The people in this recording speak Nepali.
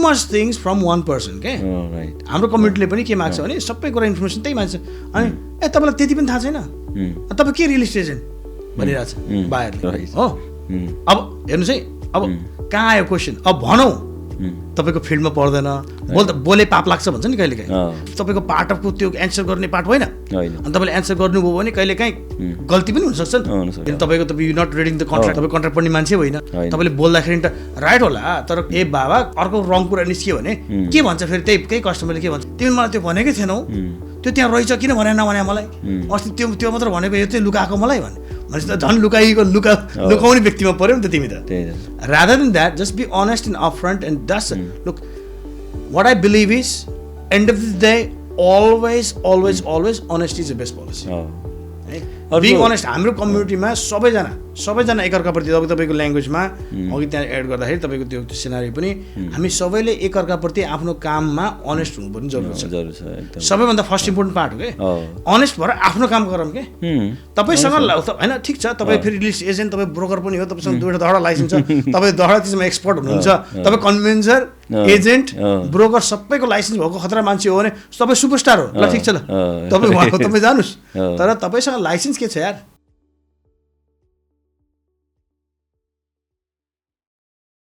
much things from one person के हाम्रो कम्युनिटीले पनि के माग्छ भने सबै कुरा इन्फर्मेसन त्यही माग्छ अनि तपाईँलाई त्यति पनि थाहा छैन तपाईँ के रियल इस्टेट एजेन्ट भनिरहेछ बाहिरले हो अब हेर्नुहोस् है अब कहाँ आयो क्वेसन अब भनौँ तपाईँको फिल्डमा पर्दैन बोले पाप लाग्छ भन्छ नि कहिले काहीँ तपाईँको पार्ट अफको त्यो एन्सर गर्ने पार्ट होइन अनि तपाईँले एन्सर गर्नुभयो भने कहिले काहीँ गल्ती पनि हुनसक्छ नि तपाईँको त you not reading the contract तपाईँ कन्ट्र्याक्ट पढ्ने मान्छे होइन तपाईँले बोल्दाखेरि त राइट होला तर ए बाबा अर्को रङ कुरा निस्कियो भने के भन्छ फेरि त्यही कस्टमरले के भन्छ तिमी मलाई त्यो भनेकै थिएनौ त्यो त्यहाँ रहेछ किन भने नभने मलाई अस्ति त्यो मात्र भनेको यो चाहिँ लुकाएको मलाई भनेपछि त झन् लुकाउने व्यक्तिमा पऱ्यो नि त तिमी त rather than that just be honest in up front and that's look what I believe is end of the day always honest is the best policy being honest हाम्रो कम्युनिटीमा सबैजना एकअर्काप्रति अब तपाईँको ल्याङ्ग्वेजमा अघि त्यहाँ एड गर्दाखेरि तपाईँको त्यो सिनारी पनि हामी सबैले एकअर्काप्रति आफ्नो काममा अनेस्ट हुनु पनि जरुरी छ सबैभन्दा फर्स्ट इम्पोर्टेन्ट पार्ट हो कि अनेस्ट भएर आफ्नो काम गरौँ के तपाईँसँग होइन ठिक छ तपाईँ फेरि रिलिज एजेन्ट तपाईँ ब्रोकर पनि हो तपाईँसँग दुईवटा दहडा लाइसेन्स छ तपाईँ दहडा चिजमा एक्सपर्ट हुनुहुन्छ तपाईँ कन्भेन्सर एजेन्ट ब्रोकर सबैको लाइसेन्स भएको खतरा मान्छे हो भने तपाईँ सुपरस्टार हो ल ठिक छ ल तपाईँ जानुहोस् तर तपाईँसँग लाइसेन्स के छ यार